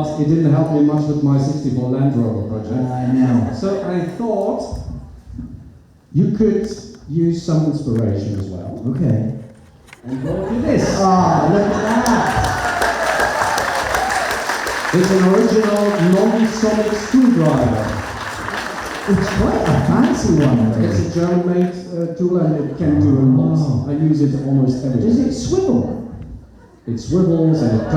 It didn't help me much with my 64 Land Rover project. I know. So I thought you could use some inspiration as well. Okay. And go do this. Ah, look at that. It's an original non-sonic screwdriver. It's quite a fancy one. Really. It's a German-made tool and it can do a lot. I use it almost every day. Does it swivel? It swivels and it turns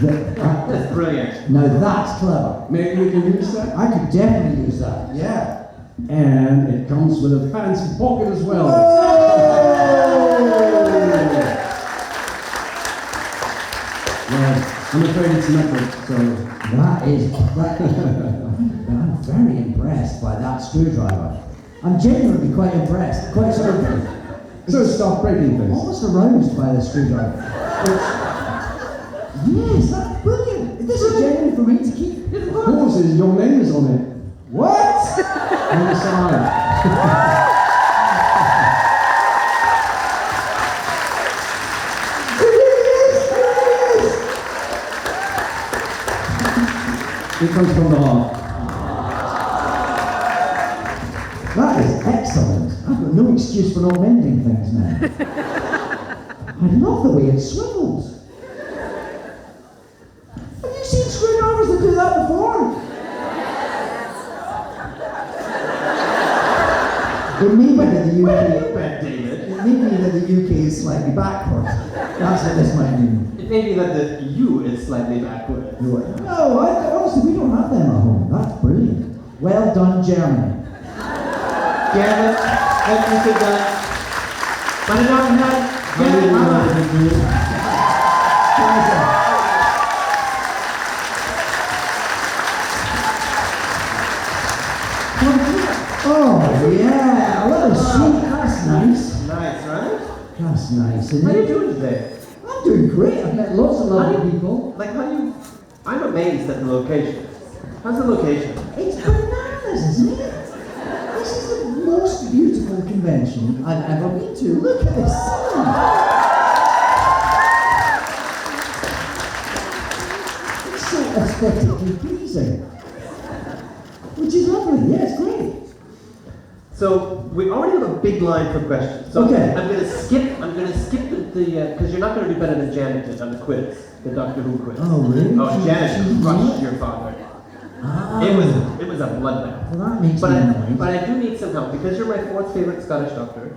and it That's brilliant. Now that's clever. maybe you can use that. I could definitely use that. Yeah. And it comes with a fancy pocket as well. Well, I'm afraid it's metal, so That is I'm very impressed by that screwdriver. I'm genuinely quite impressed. Quite sort of so stop breaking things. almost aroused by the screwdriver. Yes, that's brilliant. This is genuine for me to keep. Of course, your name is on it. What? On the side. It comes from the heart. That is excellent. I've got no excuse for not mending things now. I love the way it swivels. Have you seen screwdrivers that do that before? It may be that the UK. David. It may be that the UK is slightly backwards. That's what this might mean. It may be that the U is slightly backward. No, honestly, we don't have them at home. That's brilliant. Well done, Germany. Gavin, thank you for that. Meine Damen und Herren, Gavin Hammer. Oh, yeah, a little sweet. That's nice. Nice, right? That's nice, isn't How are you it? doing today? I'm doing great. I've met lots of lovely people. Like, how do you... I'm amazed at the location. How's the location? It's bananas, isn't it? This is the most beautiful convention I've ever been to. Look at this sun. It's so aesthetically pleasing. Which is lovely. Yeah, it's great. So, we already have a big line for questions. So Okay. I'm gonna skip the because you're not gonna do better than Janet did on the quiz, the Doctor Who quiz. Oh, really? Oh, Janet She- crushed your father. Ah. It was a bloodbath. Well, that makes But me I annoyed. do need some help because you're my fourth favorite Scottish doctor.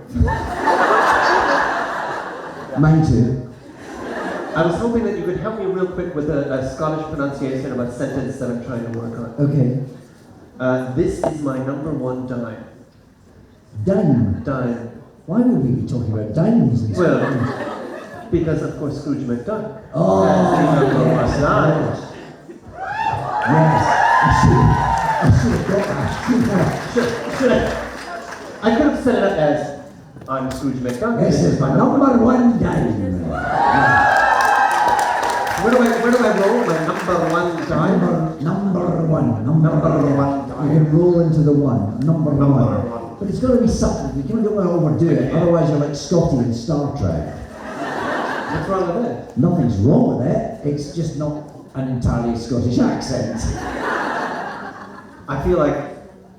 Mine too. I was hoping that you could help me real quick with a Scottish pronunciation of a sentence that I'm trying to work on. Okay. This is my number one dime. Dime. Dime. Why would we be talking about dimes and Well, stuff? because of course Scrooge McDuck. Oh, That's the number one yes, dime. yes. I should have got that. Should I? I could have set it up as I'm Scrooge McDuck. This is my number one dime. Where do I roll my number one dime? Number one. Number one You can roll into the one. Number Number one. one. But it's got to be subtle. You don't want to overdo it. Otherwise, you're like Scotty in Star Trek. What's wrong with that? Nothing's wrong with it. It's just not an entirely Scottish accent. I feel like,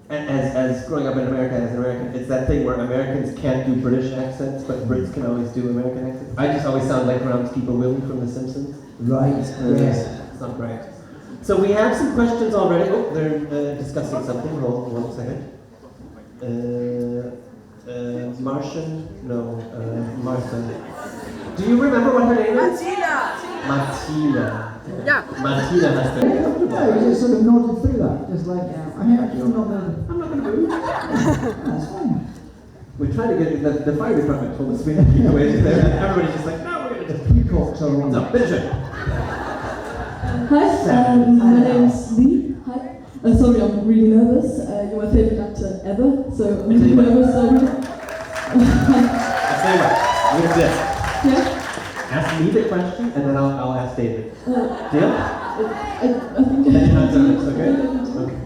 as growing up in America as an American, it's that thing where Americans can't do British accents, but Brits can always do American accents. I just always sound like Groundskeeper Willie from The Simpsons. Right. Yes. It's not great. So we have some questions already. Oh, they're discussing something. Hold on 1 second. Martian? No, Martha. Do you remember what her name is? Matilda. Yeah. Matilda has the... Yeah, you just sort of nodded through that. Just like, I heard you, I'm not going to move. That's fine. We're trying to get the fire department told us we had to keep away there, and everybody's just like, no, we're going to just... Peacocks are on. No, finish it. Hi, my name's Lee. Hi. Sorry, I'm really nervous. You're my favorite actor ever, so I'm really nervous. Sorry. I'll tell you what, here's this. Yeah? Ask me the question, and then I'll ask David. Deal? I think I Then you're not have nervous, okay? Okay.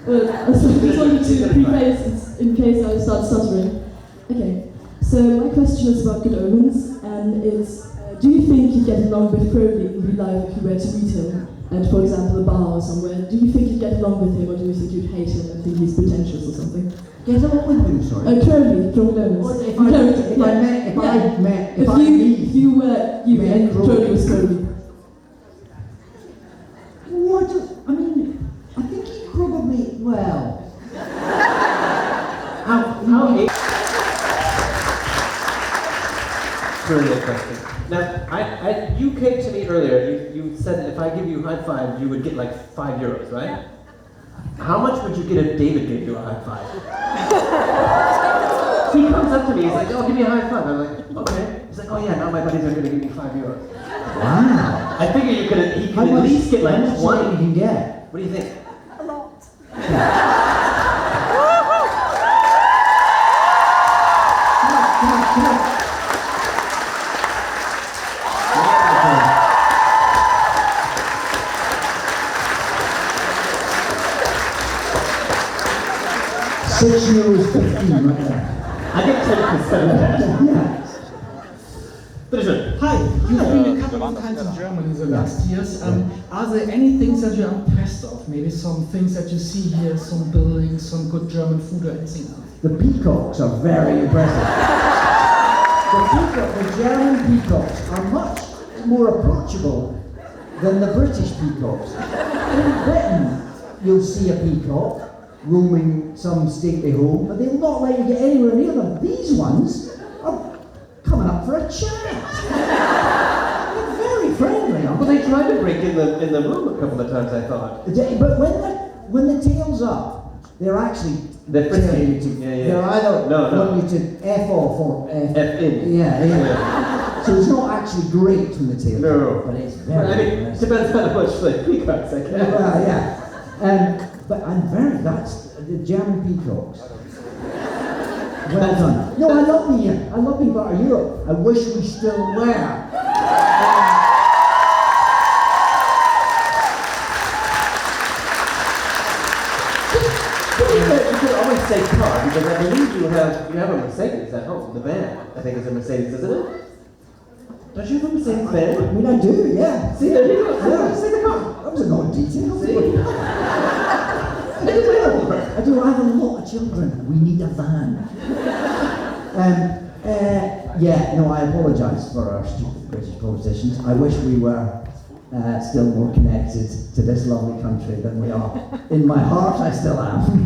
Well, I just wanted to preface in case I start stuttering. Okay, so my question is about Good Omens, and it's do you think you'd get along with Crowley in real life if you were to meet him? And for example, a bar or somewhere, do you think you'd get along with him, or do you think you'd hate him and think he's pretentious or something? Get along with who, sorry? Crowley from Glamorous. What if I met If you were you met and Crowley. Crowley was Crowley. What? I mean, I think he probably, well... How Brilliant question. Now, you came to me earlier, you said that if I give you a high five, you would get like €5, right? How much would you get if David gave you a high five? He comes up to me, he's like, oh, give me a high five. I'm like, okay. He's like, oh yeah, now my buddies are going to give me €5. Wow. I figure he could How at much- least get how like much 20. you can get? What do you think? A lot. Come on. 6 euros 15 right there. I get 10% of that. Yeah. Bitteschön. Hi, you've been a couple of times in Germany in the last years. Are there any things that you're impressed of? Maybe some things that you see here, some buildings, some good German food or anything else? The peacocks are very impressive. The German peacocks are much more approachable than the British peacocks. In Britain, you'll see a peacock roaming some stately home, but they'll not let you get anywhere near them. These ones are coming up for a chat. They're very friendly, aren't Well, they? they tried to break in the room a couple of times, I thought. But when the tail's up, they're actually They're telling you to. yeah. They're either No. want you to F off or F in. Yeah. So it's not actually great when the tail's No. up, but it's Well, very I mean, nice. depends how much like peacocks I Yeah, can. well, yeah. But that's the German peacocks. Well done. No, I love being part of Europe. I wish we still were. You could always say car, because I believe you have a Mercedes at home. The van, I think, is a Mercedes, isn't it? Don't you have a Mercedes I van? mean, I do, yeah. See, there you go. Yeah. Say the car. That was an odd detail. See? I do. I have a lot of children. We need a van. Yeah, no, I apologise for our stupid British politicians. I wish we were still more connected to this lovely country than we are. In my heart, I still am.